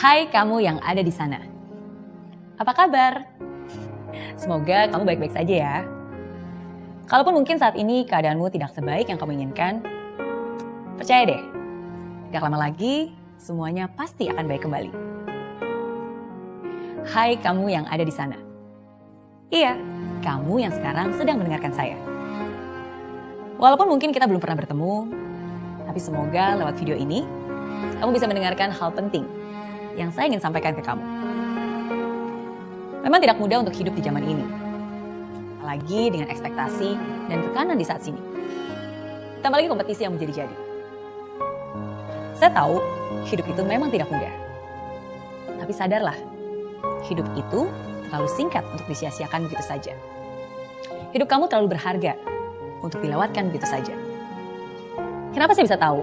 Hai kamu yang ada di sana. Apa kabar? Semoga kamu baik-baik saja ya. Kalaupun mungkin saat ini keadaanmu tidak sebaik yang kamu inginkan, percaya deh, gak lama lagi semuanya pasti akan baik kembali. Hai kamu yang ada di sana. Iya, kamu yang sekarang sedang mendengarkan saya. Walaupun mungkin kita belum pernah bertemu, tapi semoga lewat video ini, kamu bisa mendengarkan hal penting yang saya ingin sampaikan ke kamu. Memang tidak mudah untuk hidup di zaman ini, apalagi dengan ekspektasi dan tekanan di saat sini. Tambah lagi kompetisi yang menjadi-jadi. Saya tahu hidup itu memang tidak mudah. Tapi sadarlah, hidup itu terlalu singkat untuk disia-siakan begitu saja. Hidup kamu terlalu berharga untuk dilewatkan begitu saja. Kenapa saya bisa tahu?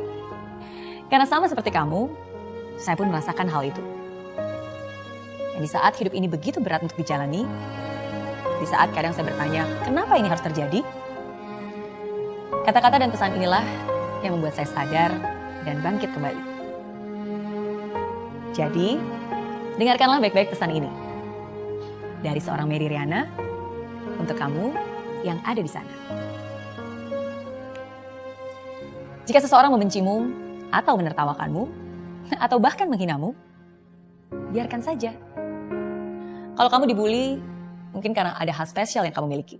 Karena sama seperti kamu, saya pun merasakan hal itu. Dan di saat hidup ini begitu berat untuk dijalani, di saat kadang saya bertanya, kenapa ini harus terjadi? Kata-kata dan pesan inilah yang membuat saya sadar dan bangkit kembali. Jadi, dengarkanlah baik-baik pesan ini. Dari seorang Mary Riana, untuk kamu yang ada di sana. Jika seseorang membencimu, atau menertawakanmu, atau bahkan menghinamu, biarkan saja. Kalau kamu dibully, mungkin karena ada hal spesial yang kamu miliki.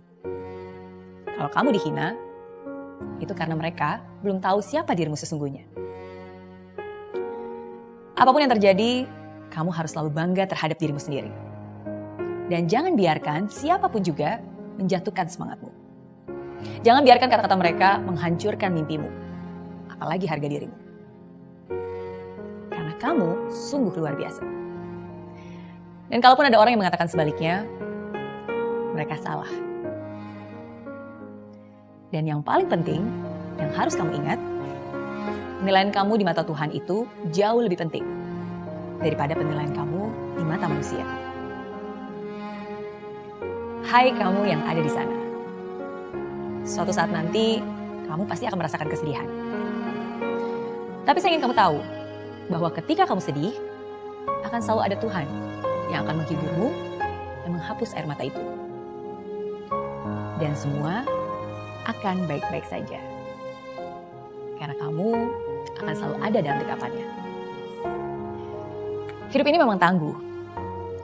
Kalau kamu dihina, itu karena mereka belum tahu siapa dirimu sesungguhnya. Apapun yang terjadi, kamu harus selalu bangga terhadap dirimu sendiri. Dan jangan biarkan siapapun juga menjatuhkan semangatmu. Jangan biarkan kata-kata mereka menghancurkan mimpimu, apalagi harga dirimu. Karena kamu sungguh luar biasa. Dan kalaupun ada orang yang mengatakan sebaliknya, mereka salah. Dan yang paling penting, yang harus kamu ingat, penilaian kamu di mata Tuhan itu jauh lebih penting daripada penilaian kamu di mata manusia. Hai kamu yang ada di sana. Suatu saat nanti, kamu pasti akan merasakan kesedihan. Tapi saya ingin kamu tahu, bahwa ketika kamu sedih, akan selalu ada Tuhan yang akan menghiburmu dan menghapus air mata itu. Dan semua akan baik-baik saja. Karena kamu akan selalu ada dalam dekapannya. Hidup ini memang tangguh,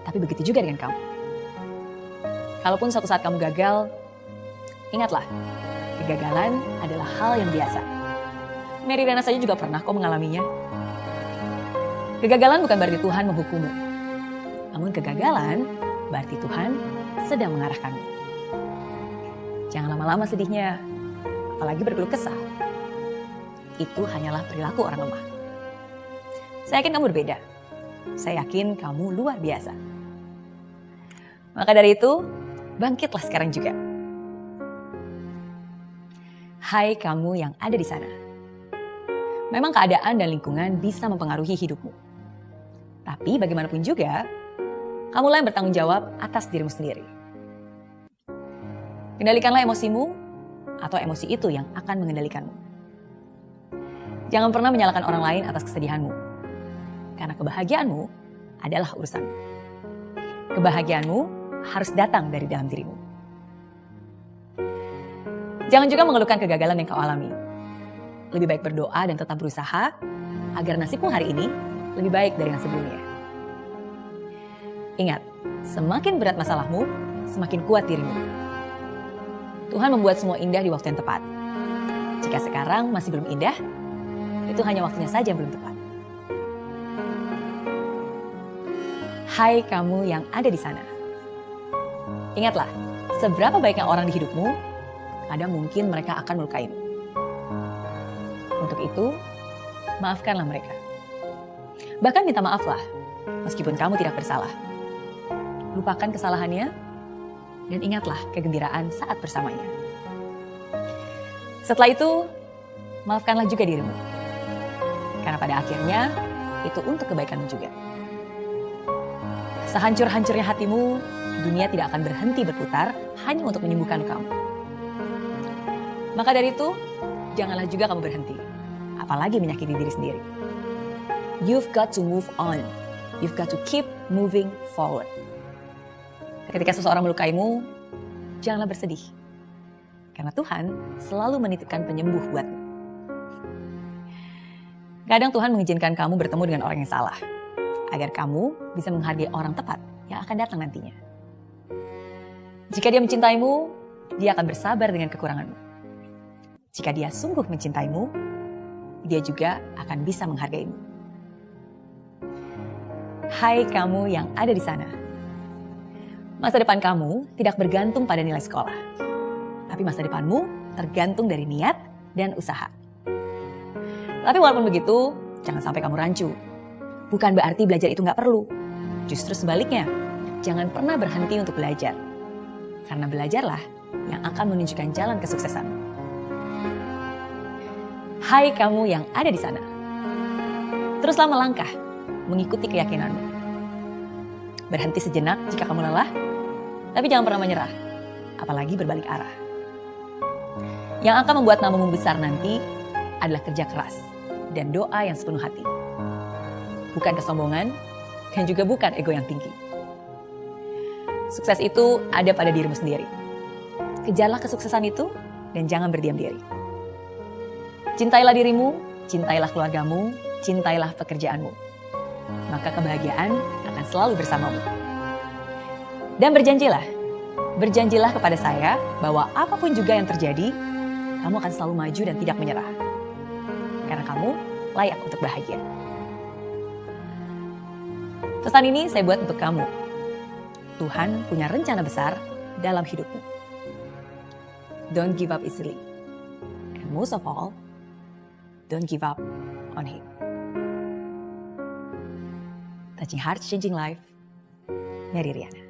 tapi begitu juga dengan kamu. Kalaupun suatu saat kamu gagal, ingatlah, kegagalan adalah hal yang biasa. Mary Riana saja juga pernah kok mengalaminya. Kegagalan bukan berarti Tuhan menghukummu. Namun kegagalan berarti Tuhan sedang mengarahkanmu. Jangan lama-lama sedihnya, apalagi berkeluh kesah. Itu hanyalah perilaku orang lemah. Saya yakin kamu berbeda. Saya yakin kamu luar biasa. Maka dari itu, bangkitlah sekarang juga. Hai kamu yang ada di sana. Memang keadaan dan lingkungan bisa mempengaruhi hidupmu. Tapi bagaimanapun juga, kamulah yang bertanggung jawab atas dirimu sendiri. Kendalikanlah emosimu, atau emosi itu yang akan mengendalikanmu. Jangan pernah menyalahkan orang lain atas kesedihanmu, karena kebahagiaanmu adalah urusanmu. Kebahagiaanmu harus datang dari dalam dirimu. Jangan juga mengeluhkan kegagalan yang kau alami. Lebih baik berdoa dan tetap berusaha agar nasibmu hari ini lebih baik dari yang sebelumnya. Ingat, semakin berat masalahmu, semakin kuat dirimu. Tuhan membuat semua indah di waktu yang tepat. Jika sekarang masih belum indah, itu hanya waktunya saja yang belum tepat. Hai kamu yang ada di sana. Ingatlah, seberapa baiknya orang di hidupmu, kadang mungkin mereka akan melukaimu. Untuk itu, maafkanlah mereka. Bahkan minta maaflah, meskipun kamu tidak bersalah. Lupakan kesalahannya, dan ingatlah kegembiraan saat bersamanya. Setelah itu, maafkanlah juga dirimu. Karena pada akhirnya, itu untuk kebaikanmu juga. Sehancur-hancurnya hatimu, dunia tidak akan berhenti berputar hanya untuk menyembuhkan kamu. Maka dari itu, janganlah juga kamu berhenti. Apalagi menyakiti diri sendiri. You've got to move on. You've got to keep moving forward. Ketika seseorang melukaimu, janganlah bersedih. Karena Tuhan selalu menitipkan penyembuh buatmu. Kadang Tuhan mengizinkan kamu bertemu dengan orang yang salah, agar kamu bisa menghargai orang tepat yang akan datang nantinya. Jika dia mencintaimu, dia akan bersabar dengan kekuranganmu. Jika dia sungguh mencintaimu, dia juga akan bisa menghargaimu. Hai kamu yang ada di sana. Masa depan kamu tidak bergantung pada nilai sekolah. Tapi masa depanmu tergantung dari niat dan usaha. Tapi walaupun begitu, jangan sampai kamu rancu. Bukan berarti belajar itu nggak perlu. Justru sebaliknya, jangan pernah berhenti untuk belajar. Karena belajarlah yang akan menunjukkan jalan kesuksesan. Hai kamu yang ada di sana. Teruslah melangkah, mengikuti keyakinanmu. Berhenti sejenak jika kamu lelah, tapi jangan pernah menyerah, apalagi berbalik arah. Yang akan membuat namamu besar nanti adalah kerja keras dan doa yang sepenuh hati. Bukan kesombongan dan juga bukan ego yang tinggi. Sukses itu ada pada dirimu sendiri. Kejarlah kesuksesan itu dan jangan berdiam diri. Cintailah dirimu, cintailah keluargamu, cintailah pekerjaanmu. Maka kebahagiaan akan selalu bersamamu. Dan berjanjilah kepada saya bahwa apapun juga yang terjadi, kamu akan selalu maju dan tidak menyerah. Karena kamu layak untuk bahagia. Pesan ini saya buat untuk kamu. Tuhan punya rencana besar dalam hidupmu. Don't give up easily. And most of all, don't give up on Him. Touching Hearts, Changing Life, Mary Riana.